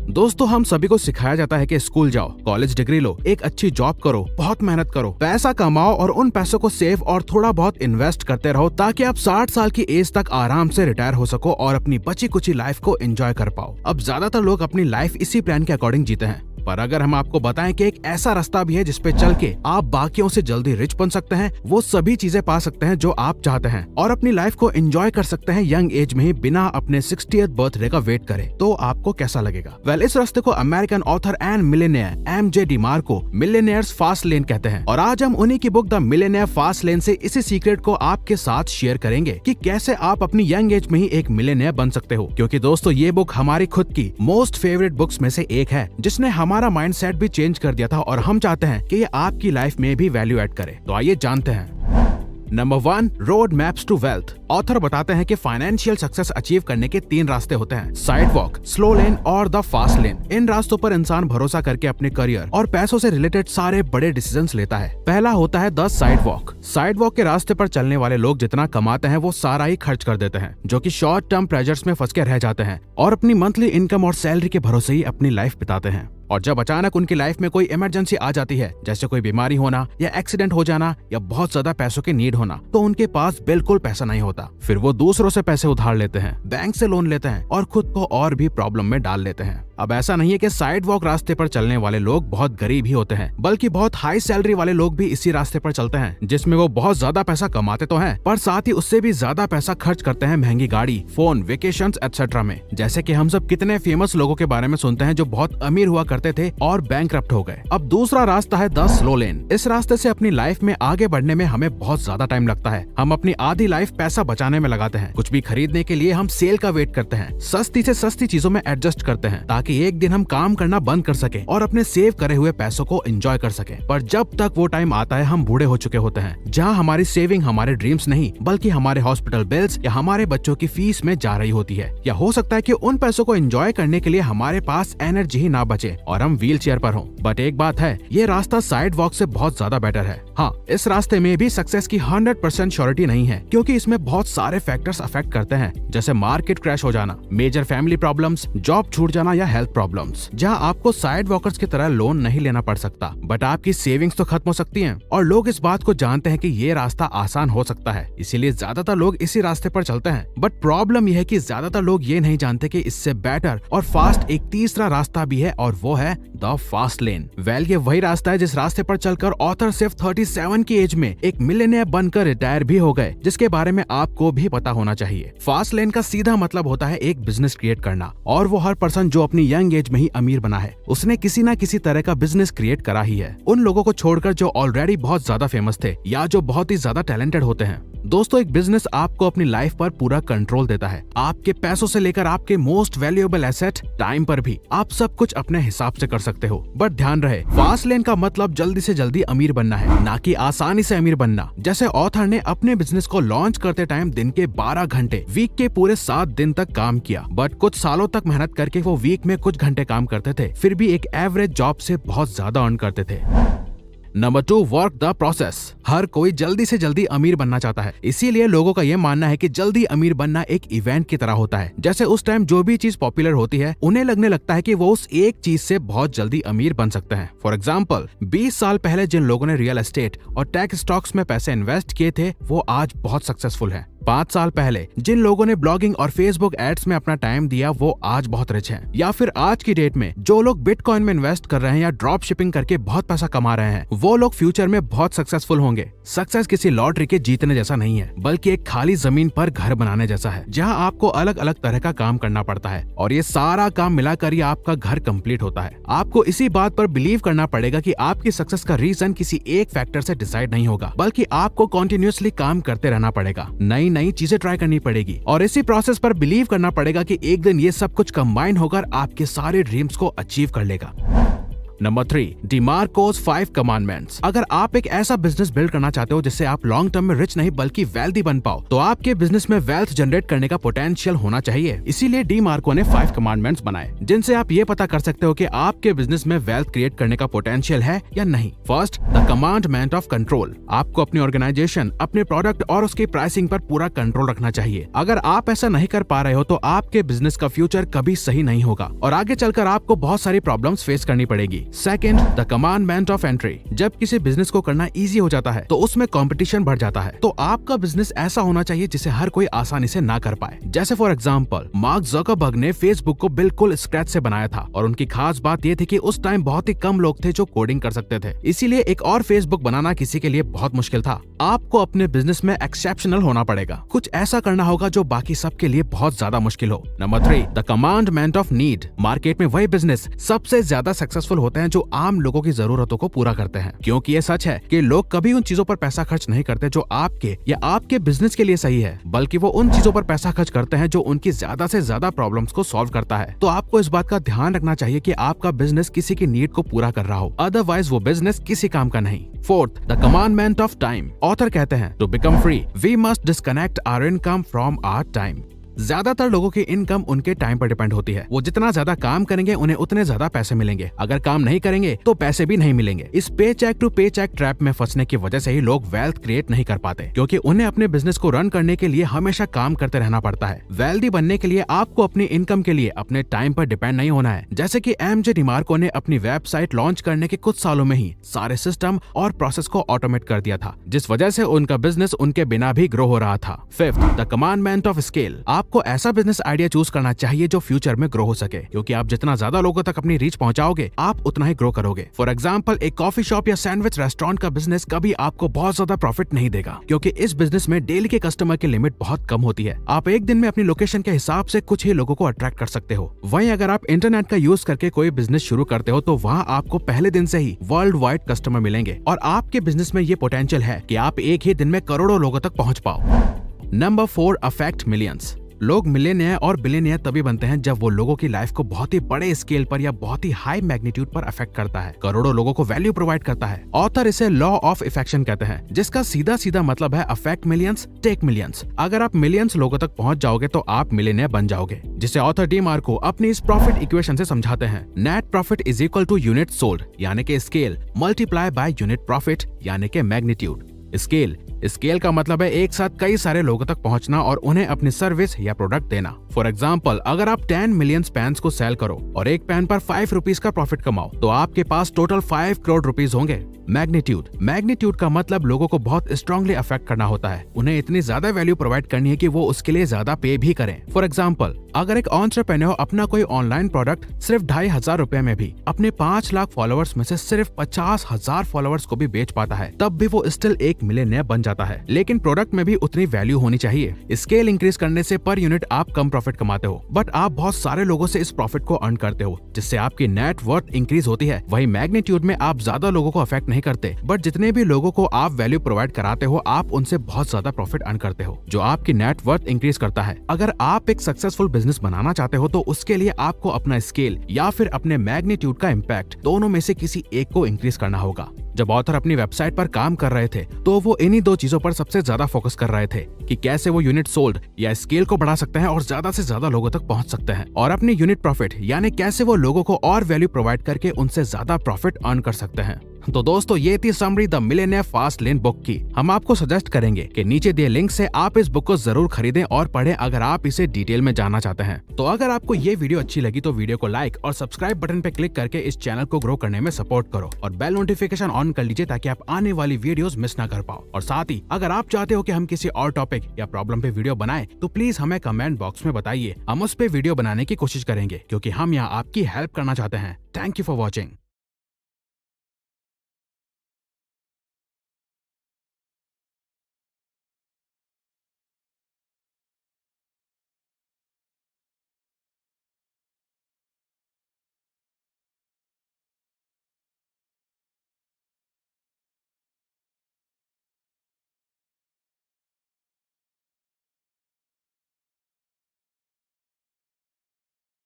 दोस्तों, हम सभी को सिखाया जाता है कि स्कूल जाओ, कॉलेज डिग्री लो, एक अच्छी जॉब करो, बहुत मेहनत करो, पैसा कमाओ और उन पैसों को सेव और थोड़ा बहुत इन्वेस्ट करते रहो ताकि आप 60 साल की एज तक आराम से रिटायर हो सको और अपनी बची कुची लाइफ को एंजॉय कर पाओ। अब ज्यादातर लोग अपनी लाइफ इसी प्लान के अकॉर्डिंग जीते हैं। पर अगर हम आपको बताएं कि एक ऐसा रास्ता भी है जिसपे चल के आप बाकियों से जल्दी रिच बन सकते हैं, वो सभी चीजें पा सकते हैं जो आप चाहते हैं और अपनी लाइफ को एंजॉय कर सकते हैं यंग एज में ही बिना अपने 60th बर्थडे का वेट करे, तो आपको कैसा लगेगा? वेल, इस रास्ते को American author and millionaire MJ. DeMarco millionaires fast lane कहते हैं और आज हम उन्हीं की book the millionaire fast lane से इसी सीक्रेट को आपके साथ शेयर करेंगे कि कैसे आप अपनी यंग एज में ही एक मिलियनेयर बन सकते हो। क्योंकि दोस्तों, ये बुक हमारी खुद की मोस्ट फेवरेट बुक्स में से एक है जिसने हमारा माइंडसेट भी चेंज कर दिया था और हम चाहते हैं कि ये आपकी लाइफ में भी वैल्यू ऐड करे। तो आइए जानते हैं। Number 1, road maps to wealth. Author बताते हैं कि फाइनेंशियल सक्सेस अचीव करने के 3 रास्ते होते हैं: साइड वॉक, स्लो लेन और द फास्ट लेन। इन रास्तों पर इंसान भरोसा करके अपने करियर और पैसों से रिलेटेड सारे बड़े डिसीजंस लेता है। पहला होता है the side walk. Side walk के रास्ते पर चलने वाले लोग जितना कमाते हैं वो सारा ही खर्च कर देते हैं, जो कि शॉर्ट टर्म प्रेजर्स में फंस के रह जाते हैं और अपनी मंथली इनकम और सैलरी के भरोसे ही अपनी लाइफ बिताते हैं। और जब अचानक उनकी लाइफ में कोई इमरजेंसी आ जाती है, जैसे कोई बीमारी होना या एक्सीडेंट हो जाना या बहुत ज्यादा पैसों की नीड होना, तो उनके पास बिल्कुल पैसा नहीं होता। फिर वो दूसरों से पैसे उधार लेते हैं, बैंक से लोन लेते हैं और खुद को और भी प्रॉब्लम में डाल लेते हैं। अब ऐसा नहीं है कि साइड वॉक रास्ते पर चलने वाले लोग बहुत गरीब ही होते हैं, बल्कि बहुत हाई सैलरी वाले लोग भी इसी रास्ते पर चलते हैं, जिसमें वो बहुत ज्यादा पैसा कमाते तो हैं, पर साथ ही उससे भी ज्यादा पैसा खर्च करते हैं महंगी गाड़ी, फोन, वेकेशंस एटसेट्रा में। जैसे कि हम सब कितने फेमस लोगों के बारे में सुनते हैं जो बहुत अमीर हुआ करते थे और बैंकरप्ट हो गए। अब दूसरा रास्ता है द स्लो लेन। इस रास्ते से अपनी लाइफ में आगे बढ़ने में हमें बहुत ज्यादा टाइम लगता है। हम अपनी आधी लाइफ पैसा बचाने में लगाते हैं। कुछ भी खरीदने के लिए हम सेल का वेट करते हैं, सस्ती से सस्ती चीजों में एडजस्ट करते हैं ताकि एक दिन हम काम करना बंद कर सके और अपने सेव करे हुए पैसों को एंजॉय कर सके। पर जब तक वो टाइम आता है, हम बूढ़े हो चुके होते हैं, जहाँ हमारी सेविंग हमारे ड्रीम्स नहीं बल्कि हमारे हॉस्पिटल बिल्स या हमारे बच्चों की फीस में जा रही होती है। या हो सकता है कि उन पैसों को एंजॉय करने के लिए हमारे पास एनर्जी ही ना बचे और हम व्हील चेयर पर हों। बट एक बात है, ये रास्ता साइड वॉक से बहुत ज्यादा बेटर है। हाँ, इस रास्ते में भी सक्सेस की 100% श्योरिटी नहीं है, क्योंकि इसमें बहुत सारे फैक्टर्स अफेक्ट करते हैं, जैसे मार्केट क्रैश हो जाना, मेजर फैमिली प्रॉब्लम्स, जॉब छूट जाना या हेल्थ प्रॉब्लम्स। जहाँ आपको साइड वॉकर्स की तरह लोन नहीं लेना पड़ सकता, बट आपकी सेविंग्स तो खत्म हो सकती हैं। और लोग इस बात को जानते हैं कि ये रास्ता आसान हो सकता है, इसीलिए ज्यादातर लोग इसी रास्ते पर चलते हैं। बट प्रॉब्लम यह है कि ज्यादातर लोग ये नहीं जानते कि इससे बेटर और फास्ट एक तीसरा रास्ता भी है और वो है द फास्ट लेन। वेल, ये वही रास्ता है जिस रास्ते पर चलकर ऑथर सिर्फ 37 की एज में एक मिलियनेयर बनकर रिटायर भी हो गए, जिसके बारे में आपको भी पता होना चाहिए। फास्ट लेन का सीधा मतलब होता है एक बिजनेस क्रिएट करना, और वो हर पर्सन जो अपनी यंग एज में ही अमीर बना है, उसने किसी ना किसी तरह का बिजनेस क्रिएट करा ही है। उन लोगों को छोड़कर जो ऑलरेडी बहुत ज्यादा फेमस थे या जो बहुत ही ज्यादा टैलेंटेड होते हैं। दोस्तों, एक बिजनेस आपको अपनी लाइफ पर पूरा कंट्रोल देता है, आपके पैसों से लेकर आपके मोस्ट वैल्यूएबल एसेट टाइम पर भी। आप सब कुछ अपने हिसाब से कर सकते हो। बट ध्यान रहे, फास्ट लेन का मतलब जल्दी से जल्दी अमीर बनना है, ना कि आसानी से अमीर बनना। जैसे ऑथर ने अपने बिजनेस को लॉन्च करते टाइम दिन के 12 घंटे, वीक के पूरे 7 दिन तक काम किया, बट कुछ सालों तक मेहनत करके वो वीक में कुछ घंटे काम करते थे, फिर भी एक एवरेज जॉब से बहुत ज्यादा अर्न करते थे। Number 2, work the process. हर कोई जल्दी से जल्दी अमीर बनना चाहता है, इसीलिए लोगों का ये मानना है कि जल्दी अमीर बनना एक इवेंट की तरह होता है। जैसे उस टाइम जो भी चीज पॉपुलर होती है, उन्हें लगने लगता है कि वो उस एक चीज से बहुत जल्दी अमीर बन सकते हैं। फॉर एग्जाम्पल, 20 साल पहले जिन लोगों ने रियल एस्टेट और टेक स्टॉक्स में पैसे इन्वेस्ट किए थे, वो आज बहुत सक्सेसफुल है। 5 साल पहले जिन लोगों ने ब्लॉगिंग और फेसबुक एड्स में अपना टाइम दिया, वो आज बहुत रिच हैं। या फिर आज की डेट में जो लोग बिटकॉइन में इन्वेस्ट कर रहे हैं या ड्रॉप शिपिंग करके बहुत पैसा कमा रहे हैं, वो लोग फ्यूचर में बहुत सक्सेसफुल होंगे। सक्सेस किसी लॉटरी के जीतने जैसा नहीं है, बल्कि एक खाली जमीन पर घर बनाने जैसा है, जहां आपको अलग अलग तरह का काम करना पड़ता है और ये सारा काम मिलाकर ही आपका घर कंप्लीट होता है। आपको इसी बात पर बिलीव करना पड़ेगा कि आपकी सक्सेस का रीजन किसी एक फैक्टर से डिसाइड नहीं होगा, बल्कि आपको कॉन्टिन्यूसली काम करते रहना पड़ेगा, नई नई चीजें ट्राई करनी पड़ेगी और इसी प्रोसेस पर बिलीव करना पड़ेगा कि एक दिन ये सब कुछ कंबाइन होकर आपके सारे ड्रीम्स को अचीव कर लेगा। Number 3, DeMarco's 5 Commandments। अगर आप एक ऐसा बिजनेस बिल्ड करना चाहते हो जिससे आप लॉन्ग टर्म में रिच नहीं बल्कि वेल्दी बन पाओ, तो आपके बिजनेस में वेल्थ जनरेट करने का पोटेंशियल होना चाहिए। इसीलिए DeMarco ने 5 कमांडमेंट्स बनाए जिनसे आप ये पता कर सकते हो कि आपके बिजनेस में वेल्थ क्रिएट करने का पोटेंशियल है या नहीं। First, the commandment of control. आपको अपनी ऑर्गेनाइजेशन, अपने प्रोडक्ट और उसकी प्राइसिंग पर पूरा कंट्रोल रखना चाहिए। अगर आप ऐसा नहीं कर पा रहे हो तो आपके बिजनेस का फ्यूचर कभी सही नहीं होगा और आगे चलकर आपको बहुत सारी प्रॉब्लम्स फेस करनी पड़ेगी। Second, the commandment of entry. जब किसी बिजनेस को करना इजी हो जाता है तो उसमें कंपटीशन बढ़ जाता है, तो आपका बिजनेस ऐसा होना चाहिए जिसे हर कोई आसानी से ना कर पाए। जैसे फॉर एग्जांपल, मार्क ज़करबर्ग ने फेसबुक को बिल्कुल स्क्रैच से बनाया था और उनकी खास बात ये थी कि उस टाइम बहुत ही कम लोग थे जो कोडिंग कर सकते थे, इसीलिए एक और फेसबुक बनाना किसी के लिए बहुत मुश्किल था। आपको अपने बिजनेस में एक्सेप्शनल होना पड़ेगा, कुछ ऐसा करना होगा जो बाकी सबके लिए बहुत ज्यादा मुश्किल हो। Number 3, the commandment of need. Market में वही बिजनेस सबसे ज्यादा सक्सेसफुल होते हैं जो आम लोगों की जरूरतों को पूरा करते हैं, क्योंकि ये सच है कि लोग कभी उन चीजों पर पैसा खर्च नहीं करते जो आपके या आपके बिजनेस के लिए सही है, बल्कि वो उन चीजों पर पैसा खर्च करते हैं जो उनकी ज्यादा से ज्यादा प्रॉब्लम्स को सॉल्व करता है। तो आपको इस बात का ध्यान रखना चाहिए कि आपका बिजनेस किसी की नीड को पूरा कर रहा हो, अदरवाइज वो बिजनेस किसी काम का नहीं। Fourth, the commandment of time. Author कहते हैं, to become free we must disconnect our income from our time. ज्यादातर लोगों की इनकम उनके टाइम पर डिपेंड होती है। वो जितना ज्यादा काम करेंगे उन्हें उतने ज्यादा पैसे मिलेंगे, अगर काम नहीं करेंगे तो पैसे भी नहीं मिलेंगे। इस पे चेक टू पे चेक ट्रैप में फंसने की वजह से ही लोग वेल्थ क्रिएट नहीं कर पाते, क्योंकि उन्हें अपने बिजनेस को रन करने के लिए हमेशा काम करते रहना पड़ता है। वेल्दी बनने के लिए आपको अपनी इनकम के लिए अपने टाइम पर डिपेंड नहीं होना है। जैसे कि एमजे डिमार्को ने अपनी वेबसाइट लॉन्च करने के कुछ सालों में ही सारे सिस्टम और प्रोसेस को ऑटोमेट कर दिया था, जिस वजह से उनका बिजनेस उनके बिना भी ग्रो हो रहा था। Fifth, the commandment of scale. आपको ऐसा बिजनेस आइडिया चूज करना चाहिए जो फ्यूचर में ग्रो हो सके, क्योंकि आप जितना ज्यादा लोगों तक अपनी रीच पहुंचाओगे आप उतना ही ग्रो करोगे। फॉर एग्जांपल, एक कॉफी शॉप या सैंडविच रेस्टोरेंट का बिजनेस कभी आपको बहुत ज्यादा प्रॉफिट नहीं देगा, क्योंकि इस बिजनेस में डेली के कस्टमर की लिमिट बहुत कम होती है। आप एक दिन में अपनी लोकेशन के हिसाब से कुछ ही लोगों को अट्रैक्ट कर सकते हो। वहीं अगर आप इंटरनेट का यूज करके कोई बिजनेस शुरू करते हो तो वहाँ आपको पहले दिन से ही वर्ल्ड वाइड कस्टमर मिलेंगे और आपके बिजनेस में ये पोटेंशियल है कि आप एक ही दिन में करोड़ों लोगों तक पहुंच पाओ। Number 4, affect millions. लोग मिलियनियर और बिलियनियर तभी बनते हैं जब वो लोगों की लाइफ को बहुत ही बड़े स्केल पर या बहुत ही हाई मैग्नीट्यूड पर अफेक्ट करता है, करोड़ों लोगों को वैल्यू प्रोवाइड करता है। ऑथर इसे लॉ ऑफ इफेक्शन कहते हैं, जिसका सीधा सीधा मतलब है अफेक्ट मिलियंस टेक मिलियंस। अगर आप मिलियंस लोगों तक पहुंच जाओगे तो आप मिलियनियर बन जाओगे, जिसे ऑथर डीमार्को अपनी इस प्रॉफिट इक्वेशन से समझाते हैं। Net profit is equal to unit sold यानी कि scale multiply by unit profit यानी कि मैग्नीट्यूड। स्केल का मतलब है एक साथ कई सारे लोगों तक पहुंचना और उन्हें अपनी सर्विस या प्रोडक्ट देना। फॉर एग्जाम्पल, अगर आप 10 मिलियन पैन्स को सेल करो और एक पैन पर 5 रुपीज का प्रॉफिट कमाओ तो आपके पास टोटल 5 करोड़ रुपीज होंगे। मैग्नीट्यूड का मतलब लोगों को बहुत स्ट्रांगली अफेक्ट करना होता है, उन्हें इतनी ज्यादा वैल्यू प्रोवाइड करनी है कि वो उसके लिए ज्यादा पे भी करें। फॉर एग्जाम्पल, अगर एक एंटरप्रेन्योर अपना कोई ऑनलाइन प्रोडक्ट सिर्फ 2,500 रुपए में भी अपने 5 लाख फॉलोअर्स में से सिर्फ 50,000 फॉलोअर्स को भी बेच पाता है, तब भी वो स्टिल एक मिलियनियर बन जाता है। लेकिन प्रोडक्ट में भी उतनी वैल्यू होनी चाहिए। स्केल इंक्रीज करने से पर यूनिट आप कम प्रॉफिट कमाते हो, बट आप बहुत सारे लोगों से इस प्रॉफिट को अर्न करते हो, जिससे आपकी नेट वर्थ इंक्रीज होती है। वही मैग्नीट्यूड में आप ज्यादा लोगों को अफेक्ट नहीं करते, बट जितने भी लोगों को आप वैल्यू प्रोवाइड कराते हो आप उनसे बहुत ज्यादा प्रॉफिट अर्न करते हो, जो आपकी नेट वर्थ इंक्रीज करता है। अगर आप एक सक्सेसफुल बिजनेस बनाना चाहते हो तो उसके लिए आपको अपना स्केल या फिर अपने मैग्नीट्यूड का इम्पैक्ट दोनों में से किसी एक को इंक्रीज करना होगा। जब ऑथर अपनी वेबसाइट पर काम कर रहे थे तो वो इन्हीं 2 चीजों पर सबसे ज्यादा फोकस कर रहे थे कि कैसे वो यूनिट सोल्ड या स्केल को बढ़ा सकते हैं और ज्यादा से ज्यादा लोगों तक पहुंच सकते हैं, और अपनी यूनिट प्रॉफिट यानी कैसे वो लोगों को और वैल्यू प्रोवाइड करके उनसे ज्यादा प्रॉफिट अर्न कर सकते हैं। तो दोस्तों, ये थी summary the millionaire fast lane book की। हम आपको सजेस्ट करेंगे कि नीचे दिए लिंक से आप इस बुक को जरूर खरीदें और पढ़ें अगर आप इसे डिटेल में जानना चाहते हैं। तो अगर आपको ये वीडियो अच्छी लगी तो वीडियो को लाइक और सब्सक्राइब बटन पे क्लिक करके इस चैनल को ग्रो करने में सपोर्ट करो और बेल नोटिफिकेशन ऑन कर लीजिए ताकि आप आने वाली वीडियोस मिस ना कर पाओ। और साथ ही अगर आप चाहते हो कि हम किसी और टॉपिक या प्रॉब्लम पे वीडियो बनाएं तो प्लीज हमें कमेंट बॉक्स में बताइए, हम उस पे वीडियो बनाने की कोशिश करेंगे क्योंकि हम यहाँ आपकी हेल्प करना चाहते हैं। Thank you for watching.